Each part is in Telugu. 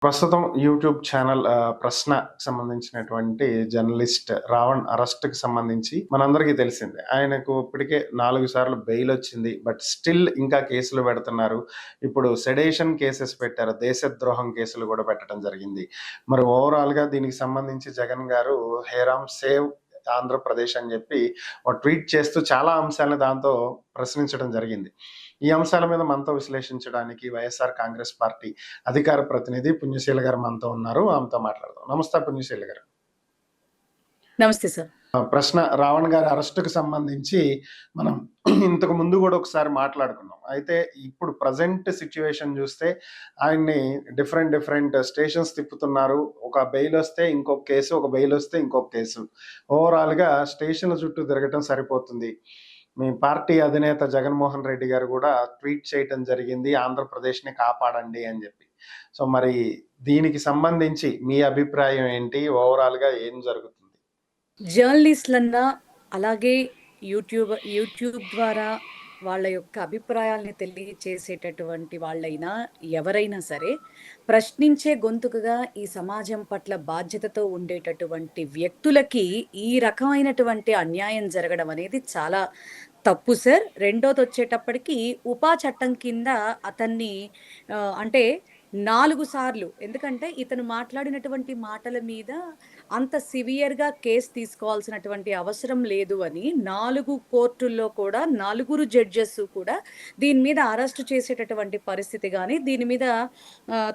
ప్రస్తుతం యూట్యూబ్ ఛానల్ 'ప్రశ్న'కి సంబంధించినటువంటి జర్నలిస్ట్ రావణ్ అరెస్ట్‌కి సంబంధించి మనందరికీ తెలిసిందే. ఆయనకు ఇప్పటికే 4 సార్లు బెయిలొచ్చింది. బట్ స్టిల్ ఇంకా కేసులు పెడుతున్నారు. ఇప్పుడు సెడేషన్ కేసెస్ పెట్టారు. దేశద్రోహం కేసులు గూడా పెట్టడం జరిగింది. మరి ఓవరాల్‌గా దీనికి సంబంధించి జగన్ గారు 'హే రామ్ సేవ్ ఆంధ్రప్రదేశ్' అని జెప్పి ఒక ట్వీట్ చేస్తూ చాలా అంశాలను దాంతో ప్రశ్నించడం జరిగింది. ఈ అంశాల మీద మనతో విశ్లేషించడానికి వైఎస్ఆర్ కాంగ్రెస్ పార్టీ అధికార ప్రతినిధి పుణ్యశీల గారు మనతో ఉన్నారు. ఆమెతో మాట్లాడదాం. నమస్తే పుణ్యశీల గారు. నమస్తే సార్. ప్రశ్న రావణ్ గారి అరెస్ట్‌కి సంబంధించి మనం ఇంతకు ముందు గూడా ఒకసారి మాట్లాడుకున్నాం. అయితే ఇప్పుడు ప్రెజెంట్ సిట్యుయేషన్ జూస్తే ఆయన్ని డిఫరెంట్ స్టేషన్స్ తిప్పుతున్నారు. ఒక బెయిలొస్తే ఇంకొక కేసు, ఒక బెయిలొస్తే ఇంకొక కేసు. ఓవరాల్‌గా స్టేషన్ల చుట్టూ తిరగటం సరిపోతుంది. మీ పార్టీ అధినేత జగన్మోహన్ రెడ్డి గారు గూడా ట్వీట్ చేయటం జరిగింది. ఆంధ్రప్రదేశ్‌ని కాపాడండి అని జెప్పి. సో, మరి దీనికి సంబంధించి మీ అభిప్రాయం ఏంటి? ఓవరాల్‌గా ఏం జరుగుతుంది? జర్నలిస్టులన్నా, అలాగే యూట్యూబ్ ద్వారా వాళ్ళ యొక్క అభిప్రాయాల్ని తెలియచేసేటటువంటి వాళ్ళైనా, ఎవరైనా సరే ప్రశ్నించే గొంతుకగా ఈ సమాజం పట్ల బాధ్యతతో ఉండేటటువంటి వ్యక్తులకి ఈ రకమైనటువంటి అన్యాయం జరగడం అనేది చాలా తప్పు సార్. రెండోదొచ్చేటప్పటికి ఉపా చట్టం కింద అతన్ని అంటే 4 సార్లు, ఎందుకంటే ఇతను మాట్లాడినటువంటి మాటల మీద అంత సివియర్‌గా కేస్ తీసుకోవాల్సినటువంటి అవసరం లేదు అని 4 కోర్టుల్లో కూడా 4 జడ్జెస్ కూడా దీని మీద అరెస్ట్ చేసేటటువంటి పరిస్థితి గానీ, దీని మీద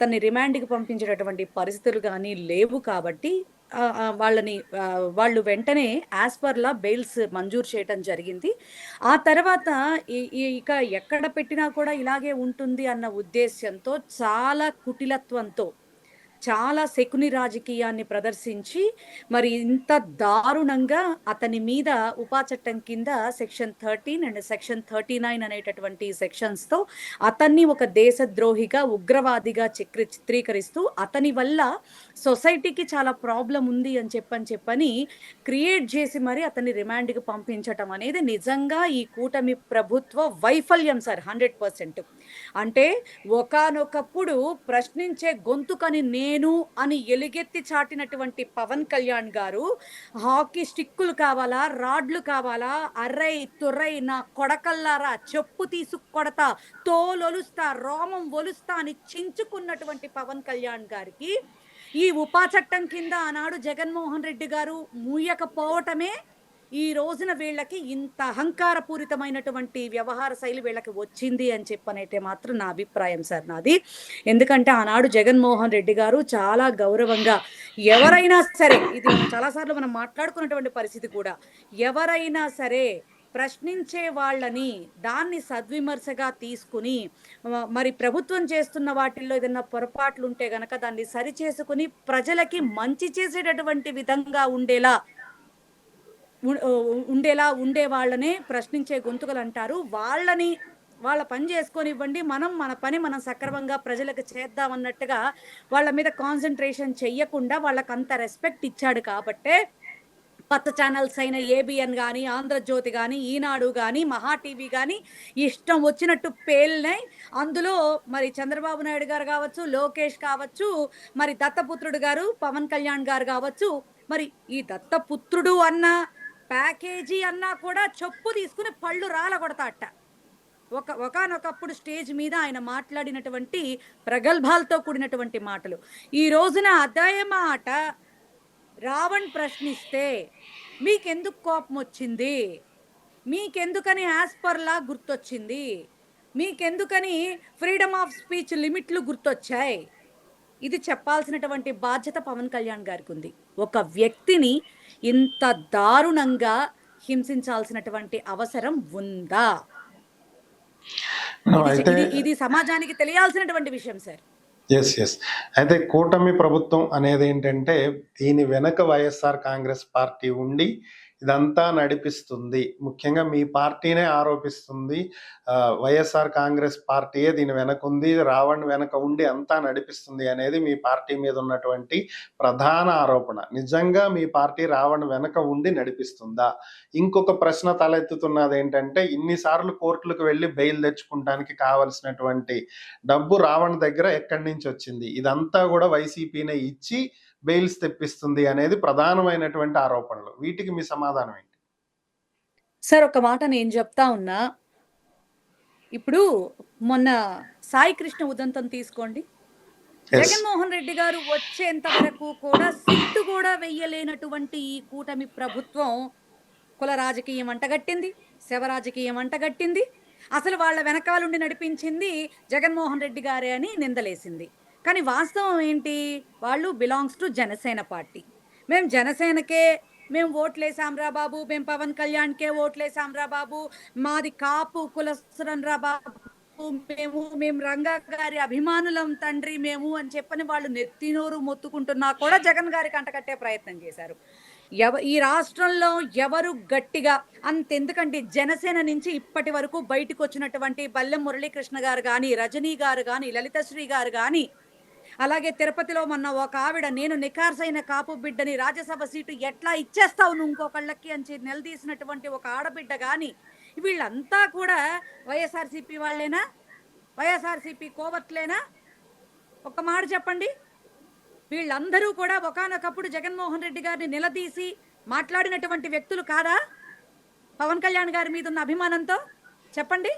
తనని రిమాండ్‌కి పంపించేటటువంటి పరిస్థితులు గానీ లేవు కాబట్టి వాళ్ళు వెంటనే యాజ్ పర్ లా బెయిల్స్ మంజూరు చేయటం జరిగింది. ఆ తర్వాత ఇక ఎక్కడ పెట్టినా కూడా ఇలాగే ఉంటుంది అన్న ఉద్దేశ్యంతో, చాలా కుటిలత్వంతో, చాలా శకుని రాజకీయాన్ని ప్రదర్శించి మరి ఇంత దారుణంగా అతని మీద ఉపా చట్టం కింద సెక్షన్ 13 అండ్ సెక్షన్ 39 అనేటటువంటి సెక్షన్స్‌తో అతన్ని ఒక దేశద్రోహిగా, ఉగ్రవాదిగా చిత్రీకరిస్తూ అతని వల్ల సొసైటీకి చాలా ప్రాబ్లం ఉంది అని చెప్పని క్రియేట్ చేసి మరి అతన్ని రిమాండ్‌కి పంపించటం అనేది నిజంగా ఈ కూటమి ప్రభుత్వ వైఫల్యం సార్ 100%. అంటే ఒకానొకప్పుడు ప్రశ్నించే గొంతుకని నేను అని ఎలుగెత్తి చాటినటువంటి పవన్ కళ్యాణ్ గారు హాకీ స్టిక్కులు కావాలా, రాడ్లు కావాలా, అర్రై తుర్రై నా కొడకల్లారా చెప్పు తీసు కొడతా, తోలొలుస్తా, రోమం ఒలుస్తా అని చించుకున్నటువంటి పవన్ కళ్యాణ్ గారికి ఈ ఉపా చట్టం కింద ఆనాడు జగన్మోహన్ రెడ్డి గారు మూయకపోవటమే ఈ రోజున వీళ్ళకి ఇంత అహంకారపూరితమైనటువంటి వ్యవహార శైలి వీళ్ళకి వచ్చింది అని చెప్పనైతే మాత్రం నా అభిప్రాయం సార్ నాది. ఎందుకంటే ఆనాడు జగన్మోహన్ రెడ్డి గారు చాలా గౌరవంగా, ఎవరైనా సరే, ఇది చాలాసార్లు మనం మాట్లాడుకున్నటువంటి పరిస్థితి కూడా, ఎవరైనా సరే ప్రశ్నించే వాళ్ళని దాన్ని సద్విమర్శగా తీసుకుని మరి ప్రభుత్వం చేస్తున్న వాటిల్లో ఏదైనా పొరపాట్లు ఉంటే గనక దాన్ని సరిచేసుకుని ప్రజలకి మంచి చేసేటటువంటి విధంగా ఉండే వాళ్ళనే ప్రశ్నించే గొంతుకలు అంటారు. వాళ్ళ పని చేసుకొనివ్వండి, మన పని మనం సక్రమంగా ప్రజలకు చేద్దామన్నట్టుగా వాళ్ళ మీద కాన్సన్ట్రేషన్ చెయ్యకుండా వాళ్ళకి అంత రెస్పెక్ట్ ఇచ్చాడు కాబట్టే కొత్త ఛానల్స్ అయిన ఏబిఎన్ కానీ, ఆంధ్రజ్యోతి కానీ, ఈనాడు కానీ, మహా టీవీ కానీ ఇష్టం వచ్చినట్టు పేలినాయి. అందులో మరి చంద్రబాబు నాయుడు గారు కావచ్చు, లోకేష్ కావచ్చు, మరి దత్తపుత్రుడు గారు పవన్ కళ్యాణ్ గారు కావచ్చు, మరి ఈ దత్తపుత్రుడు అన్న ప్యాకేజీ అన్నా కూడా చెప్పు తీసుకుని పళ్ళు రాలగొడతాట. ఒకానొకప్పుడు స్టేజ్ మీద ఆయన మాట్లాడినటువంటి ప్రగల్భాలతో కూడినటువంటి మాటలు ఈ రోజున అదే మాట రావణ్ ప్రశ్నిస్తే మీకెందుకు కోపం వచ్చింది, మీకెందుకని యాజ్ పర్ లా గుర్తొచ్చింది, మీకెందుకని ఫ్రీడమ్ ఆఫ్ స్పీచ్ లిమిట్లు గుర్తొచ్చాయి, ఇది చెప్పాల్సినటువంటి బాధ్యత పవన్ కళ్యాణ్ గారికి ఉంది. ఒక వ్యక్తిని ఇంత దారుణంగా హింసించాల్సినటువంటి అవసరం ఉందా? ఇది సమాజానికి తెలియాల్సినటువంటి విషయం సార్. ఎస్. అయితే కూటమి ప్రభుత్వం అనేది ఏంటంటే దీని వెనక వైఎస్ఆర్ కాంగ్రెస్ పార్టీ ఉండి ఇదంతా నడిపిస్తుంది. ముఖ్యంగా మీ పార్టీనే ఆరోపిస్తుంది. వైఎస్ఆర్ కాంగ్రెస్ పార్టీయే దీని వెనకుంది. రావణ్ వెనక ఉండి అంతా నడిపిస్తుంది అనేది మీ పార్టీ మీద ఉన్నటువంటి ప్రధాన ఆరోపణ. నిజంగా మీ పార్టీ రావణ్ వెనక ఉండి నడిపిస్తుందా? ఇంకొక ప్రశ్న తలెత్తుతున్నదేంటంటే, ఇన్ని సార్లు కోర్టులకు వెళ్లి బెయిల్ తెచ్చుకుంటానికి కావాల్సినటువంటి డబ్బు రావణ్ దగ్గర ఎక్కడి నుంచొచ్చింది? ఇదంతా గూడా వైసీపీనే ఇచ్చి బెయిల్స్ తెప్పిస్తుంది అనేది ప్రధానమైనటువంటి ఆరోపణలు. వీటికి మీ సమాధానం ఏంటి? సార్ ఒక మాట నేను చెప్తా ఉన్నా. ఇప్పుడు మొన్న సాయి కృష్ణ ఉదంతం తీసుకోండి. యెస్. జగన్మోహన్ రెడ్డి గారు వచ్చేంత వరకు కూడా సిట్టు కూడా వెయ్యలేనటువంటి ఈ కూటమి ప్రభుత్వం కుల రాజకీయం అంటగట్టింది, శవ రాజకీయం అంటగట్టింది. అసలు వాళ్ళ వెనకాలుండి నడిపించింది జగన్మోహన్ రెడ్డి గారే అని నిందలేసింది. కానీ వాస్తవం ఏంటి? వాళ్ళు బిలాంగ్స్ టు జనసేన పార్టీ. మేము జనసేనకే మేము ఓట్లేసాం రా బాబు, మేము పవన్ కళ్యాణ్కే ఓట్లేసాం రా బాబు, మాది కాపు కులస్తురం రా బాబు, మేము రంగా గారి అభిమానులం తండ్రి మేము అని చెప్పని వాళ్ళు నెత్తినోరు మొత్తుకుంటున్నా కూడా జగన్ గారికి అంటకట్టే ప్రయత్నం చేశారు. ఈ రాష్ట్రంలో ఎవరు గట్టిగా అంతెందుకంటే జనసేన నుంచి ఇప్పటి వరకు బయటకు వచ్చినటువంటి బల్లెం మురళీకృష్ణ గారు కానీ, రజనీ గారు కానీ, లలితశ్రీ గారు కానీ, అలాగే తిరుపతిలో మొన్న ఒక ఆవిడ నేను నికార్సైన కాపు బిడ్డని రాజ్యసభ సీటు ఎట్లా ఇచ్చేస్తావు నువ్వు ఇంకొకళ్ళకి అని నిలదీసినటువంటి ఒక ఆడబిడ్డ కానీ, వీళ్ళంతా కూడా వైఎస్ఆర్సీపీ వాళ్ళేనా? వైఎస్ఆర్సీపీ కోవట్లేనా? ఒక్క మాట చెప్పండి. వీళ్ళందరూ కూడా ఒకానొకప్పుడు జగన్మోహన్ రెడ్డి గారిని నిలదీసి మాట్లాడినటువంటి వ్యక్తులు కాదా? పవన్ కళ్యాణ్ గారి మీద ఉన్న అభిమానంతో చెప్పండి.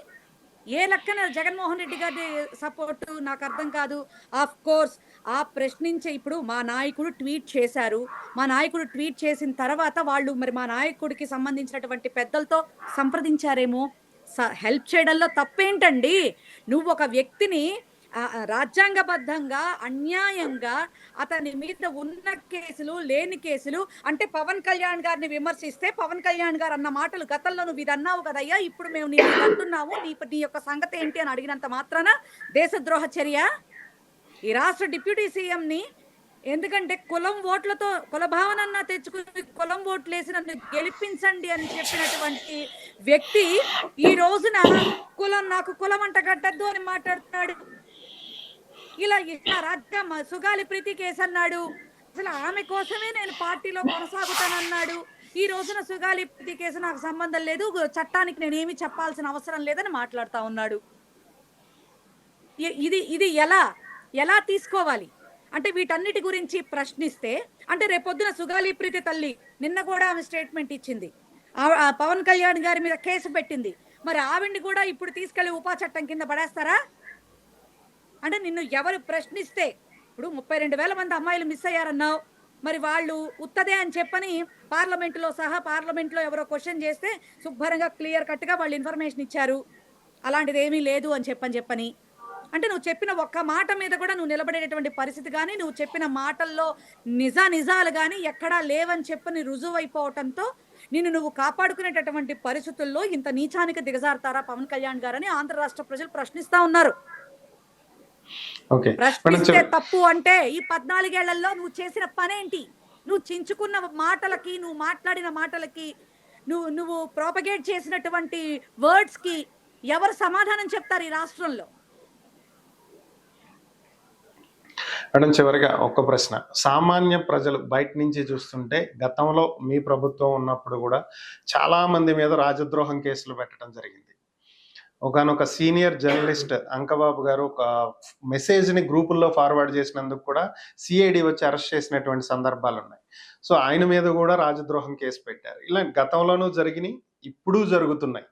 ఏ లెక్కన జగన్మోహన్ రెడ్డి గారి సపోర్టు నాకు అర్థం కాదు. ఆఫ్ కోర్స్ ఆ ప్రశ్నించే ఇప్పుడు మా నాయకుడు ట్వీట్ చేశారు. మా నాయకుడు ట్వీట్ చేసిన తర్వాత వాళ్ళు మరి మా నాయకుడికి సంబంధించినటువంటి పెద్దలతో సంప్రదించారేమో. హెల్ప్ చేయడంలో తప్పేంటండి? నువ్వు ఒక వ్యక్తిని రాజ్యాంగబద్ధంగా అన్యాయంగా అతని మీద ఉన్న కేసులు లేని కేసులు అంటే పవన్ కళ్యాణ్ గారిని విమర్శిస్తే పవన్ కళ్యాణ్ గారు అన్న మాటలు గతంలో నువ్వు ఇది అన్నావు కదయ్యా, ఇప్పుడు మేము నీ అంటున్నాము, నీ యొక్క సంగతి ఏంటి అని అడిగినంత మాత్రాన దేశద్రోహ చర్య? ఈ రాష్ట్ర డిప్యూటీ సీఎంని ఎందుకంటే కులం ఓట్లతో కులభావనన్నా తెచ్చుకుని కులం ఓట్లు వేసి నన్ను గెలిపించండి అని చెప్పినటువంటి వ్యక్తి ఈ రోజున నాకు కులం అంట కట్టద్దు అని మాట్లాడుతున్నాడు. ఇలా రాజ్యం సుగాలి ప్రీతి కేసు అన్నాడు. అసలు ఆమె కోసమే నేను పార్టీలో కొనసాగుతానన్నాడు. ఈ రోజున సుగాలి ప్రీతి కేసు నాకు సంబంధం లేదు, చట్టానికి నేనేమి చెప్పాల్సిన అవసరం లేదని మాట్లాడుతా ఉన్నాడు. ఇది ఎలా తీసుకోవాలి అంటే వీటన్నిటి గురించి ప్రశ్నిస్తే అంటే రేపొద్దున సుగాలి ప్రీతి తల్లి నిన్న కూడా ఆమె స్టేట్మెంట్ ఇచ్చింది, పవన్ కళ్యాణ్ గారి మీద కేసు పెట్టింది. మరి ఆవిడ్ని కూడా ఇప్పుడు తీసుకెళ్లి ఉపా చట్టం కింద పడేస్తారా? అంటే నిన్ను ఎవరు ప్రశ్నిస్తే ఇప్పుడు 32,000 మంది అమ్మాయిలు మిస్ అయ్యారన్నావు, మరి వాళ్ళు ఉత్తదే అని చెప్పని పార్లమెంట్లో ఎవరో క్వశ్చన్ చేస్తే శుభ్రంగా క్లియర్ కట్గా వాళ్ళు ఇన్ఫర్మేషన్ ఇచ్చారు, అలాంటిది ఏమీ లేదు అని చెప్పని. అంటే నువ్వు చెప్పిన ఒక్క మాట మీద కూడా నువ్వు నిలబడేటటువంటి పరిస్థితి కానీ, నువ్వు చెప్పిన మాటల్లో నిజాలు కానీ ఎక్కడా లేవని చెప్పని రుజువు అయిపోవటంతో నువ్వు కాపాడుకునేటటువంటి పరిస్థితుల్లో ఇంత నీచానికి దిగజారుతారా పవన్ కళ్యాణ్ గారని ఆంధ్ర రాష్ట్ర ప్రజలు ప్రశ్నిస్తా ఉన్నారు. ప్రశ్నిస్తే తప్పు అంటే ఈ 14 ఏళ్లలో నువ్వు చేసిన పనేంటి? నువ్వు చించుకున్న మాటలకి, నువ్వు మాట్లాడిన మాటలకి, నువ్వు ప్రోపగేట్ చేసినటువంటి వర్డ్స్ కి ఎవరు సమాధానం చెప్తారు ఈ రాష్ట్రంలో? మేడం చివరిగా ఒక్క ప్రశ్న, సామాన్య ప్రజలు బయట నుంచి చూస్తుంటే గతంలో మీ ప్రభుత్వం ఉన్నప్పుడు కూడా చాలా మంది మీద రాజద్రోహం కేసులు పెట్టడం జరిగింది. ఒకానొక సీనియర్ జర్నలిస్ట్ అంకబాబు గారు ఒక మెసేజ్ని గ్రూపుల్లో ఫార్వర్డ్ చేసినందుకు కూడా సిఐడి వచ్చి అరెస్ట్ చేసినటువంటి సందర్భాలు ఉన్నాయి. సో ఆయన మీద కూడా రాజద్రోహం కేసు పెట్టారు. ఇలా గతంలోనూ జరిగినాయి, ఇప్పుడు జరుగుతున్నాయి.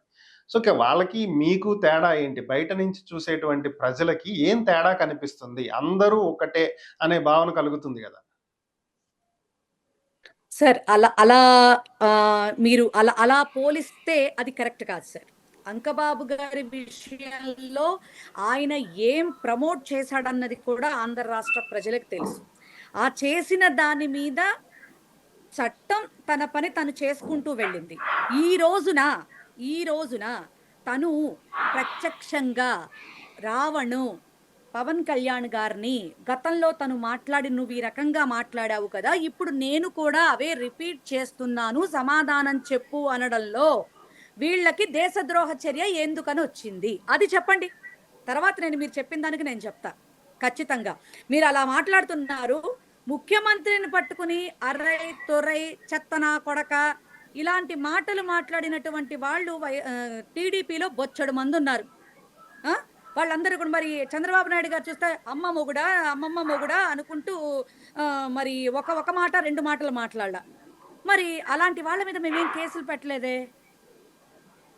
సో వాళ్ళకి మీకు తేడా ఏంటి? బయట నుంచి చూసేటువంటి ప్రజలకి ఏం తేడా కనిపిస్తుంది? అందరూ ఒకటే అనే భావన కలుగుతుంది కదా సార్. మీరు అలా పోలిస్తే అది కరెక్ట్ కాదు సార్. అంకబాబు గారి విషయంలో ఆయన ఏం ప్రమోట్ చేశాడన్నది కూడా ఆంధ్ర రాష్ట్ర ప్రజలకు తెలుసు. ఆ చేసిన దాని మీద చట్టం తన పని తను చేసుకుంటూ వెళ్ళింది. ఈ రోజున తను ప్రత్యక్షంగా రావణు పవన్ కళ్యాణ్ గారిని గతంలో తను నువ్వు ఈ రకంగా మాట్లాడావు కదా! ఇప్పుడు నేను కూడా అవే రిపీట్ చేస్తున్నాను. సమాధానం చెప్పు అనడంలో వీళ్ళకి దేశద్రోహ చర్య ఎందుకనొచ్చింది? అది చెప్పండి. తర్వాత మీరు చెప్పిన దానికి నేను చెప్తా. ఖచ్చితంగా. మీరలా మాట్లాడుతున్నారు. ముఖ్యమంత్రిని పట్టుకుని అర్రై, తొర్రై, చెత్త నా కొడక ఇలాంటి మాటలు మాట్లాడినటువంటి వాళ్ళు టీడీపీలో బొచ్చెడు మందున్నారు. ఆ! వాళ్ళందరూ కూడా మరి చంద్రబాబు నాయుడు గారు చూస్తే అమ్మ మొగుడా, అమ్మమ్మ మొగుడా అనుకుంటూ మరి ఒక మాట, 2 మాటలు మాట్లాడలా. మరి అలాంటి వాళ్ళ మీద మేమేం కేసులు పెట్టలేదే.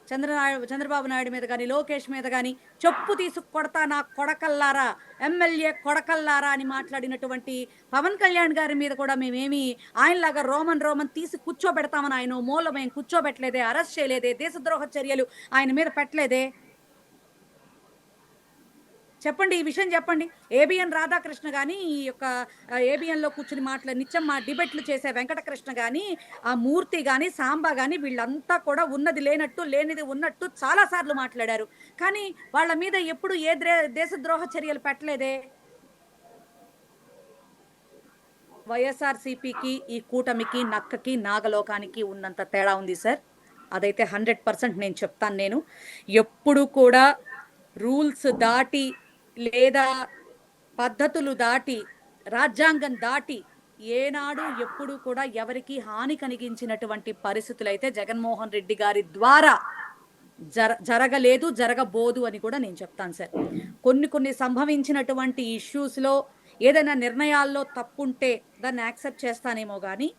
చంద్రబాబు నాయుడు మీద గాని, లోకేష్ మీద గాని చెప్పు తీసుకు కొడతా నా కొడకల్లారా, ఎమ్మెల్యే కొడకల్లారా అని మాట్లాడినటువంటి పవన్ కళ్యాణ్ గారి మీద కూడా మేమేమి ఆయనలాగా రోమన్ తీసి కూర్చోబెడతామని ఆయన మూల మేము కూర్చోబెట్టలేదే, అరెస్ట్ చేయలేదే, దేశద్రోహ చర్యలు ఆయన మీద పెట్టలేదే. చెప్పండి. ఈ విషయం చెప్పండి. ఏబిఎన్ రాధాకృష్ణ గాని, ఈ యొక్క ఏబిఎన్‌లో కూర్చొని నిత్యం డిబేట్లు చేసే వెంకటకృష్ణ గాని, ఆ మూర్తి గాని, సాంబా గాని వీళ్ళంతా కూడా ఉన్నది లేనట్టు, లేనిది ఉన్నట్టు చాలా సార్లు మాట్లాడారు. కానీ వాళ్ళ మీద ఎప్పుడు ఏ దేశద్రోహ చర్యలు పెట్టలేదే. వైఎస్ఆర్‌సీపీకి, ఈ కూటమికి, నక్కకి, నాగలోకానికి ఉన్నంత తేడా ఉంది సార్. అదైతే 100% నేను చెప్తాను. ఎప్పుడు కూడా రూల్స్ దాటి లేదా పద్ధతులు దాటి, రాజ్యాంగం దాటి ఏనాడు ఎప్పుడు కూడా ఎవరికి హాని కలిగించినటువంటి పరిస్థితులైతే జగన్మోహన్ రెడ్డి గారి ద్వారా జరగలేదు, జరగబోదు అని కూడా నేను చెప్తాను సార్. కొన్ని సంభవించినటువంటి ఇష్యూస్‌లో ఏదైనా నిర్ణయాల్లో తప్పుంటే దాన్ని యాక్సెప్ట్ చేస్తానేమో గానీ,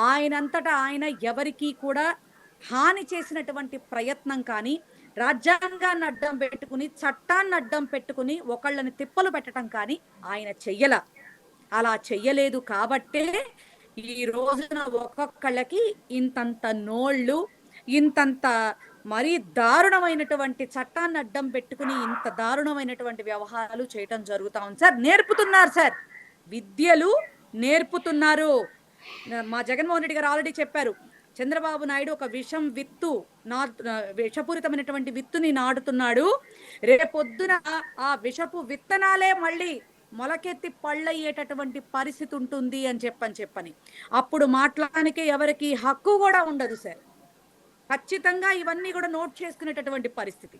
ఆయనంతటా ఆయన ఎవరికీ కూడా హాని చేసినటువంటి ప్రయత్నం కానీ, రాజ్యాంగాన్ని అడ్డం పెట్టుకుని, చట్టాన్ని అడ్డం పెట్టుకుని ఒకళ్ళని తిప్పలు పెట్టడం కానీ ఆయన చెయ్యల. అలా చెయ్యలేదు కాబట్టే ఈ రోజున ఒక్కొక్కళ్ళకి ఇంతంత నోళ్ళు, ఇంతంత మరీ దారుణమైనటువంటి చట్టాన్ని అడ్డం పెట్టుకుని ఇంత దారుణమైనటువంటి వ్యవహారాలు చేయటం జరుగుతా ఉంది సార్. నేర్పుతున్నారు సార్. విద్యలు నేర్పుతున్నారు. మా జగన్మోహన్ రెడ్డి గారు ఆల్రెడీ చెప్పారు. చంద్రబాబు నాయుడు ఒక విషపూరితమైనటువంటి విత్తుని నాటుతున్నాడు. రేపొద్దున ఆ విషపు విత్తనాలే మళ్ళీ మొలకెత్తి పళ్ళయ్యేటటువంటి పరిస్థితి ఉంటుంది అని చెప్పని అప్పుడు మాట్లాడడానికి ఎవరికి హక్కు కూడా ఉండదు సార్. ఖచ్చితంగా ఇవన్నీ కూడా నోట్ చేసుకునేటటువంటి పరిస్థితి.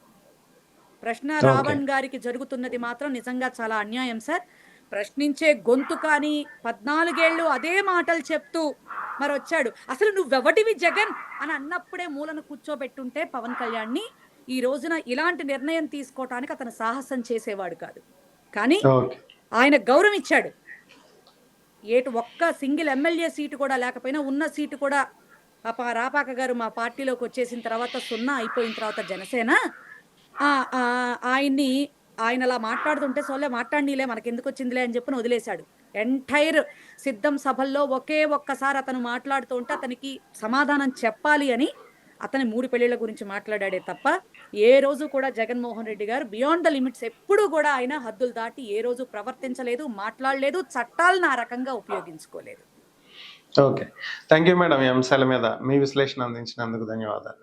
ప్రశ్న రావణ్ గారికి జరుగుతున్నది మాత్రం నిజంగా చాలా అన్యాయం సార్. ప్రశ్నించే గొంతు కానీ 14 ఏళ్ళు అదే మాటలు చెప్తూ మరి వచ్చాడు. అసలు నువ్వెవటివి జగన్ అని అన్నప్పుడే మూలను కూర్చోబెట్టుంటే పవన్ కళ్యాణ్ని ఈ రోజున ఇలాంటి నిర్ణయం తీసుకోవటానికి అతను సాహసం చేసేవాడు కాదు. కానీ ఆయన గౌరవం ఇచ్చాడు. ఒక్క సింగిల్ ఎమ్మెల్యే సీటు కూడా లేకపోయినా ఉన్న సీటు కూడా రాపాక గారు మా పార్టీలోకి వచ్చేసిన తర్వాత 0 అయిపోయిన తర్వాత జనసేన ఆయన అలా మాట్లాడుతుంటే సోలే మాట్లాడినీలే మనకెందుకు వచ్చిందిలే అని చెప్పి వదిలేశాడు. ఎంటైర్ సిద్ధం సభల్లో ఒక్కసారి అతను మాట్లాడుతూ ఉంటే అతనికి సమాధానం చెప్పాలి అని అతని 3 పెళ్లిళ్ళ గురించి మాట్లాడాడే తప్ప ఏ రోజు కూడా జగన్మోహన్ రెడ్డి గారు బియాండ్ ద లిమిట్స్ ఎప్పుడు కూడా ఆయన హద్దులు దాటి ఏ రోజు ప్రవర్తించలేదు, మాట్లాడలేదు, చట్టాలను ఆ రకంగా ఉపయోగించుకోలేదు. ఓకే. Thank you madam. ఈ అంశాల మీద మీ విశ్లేషణ అందించినందుకు ధన్యవాదాలు.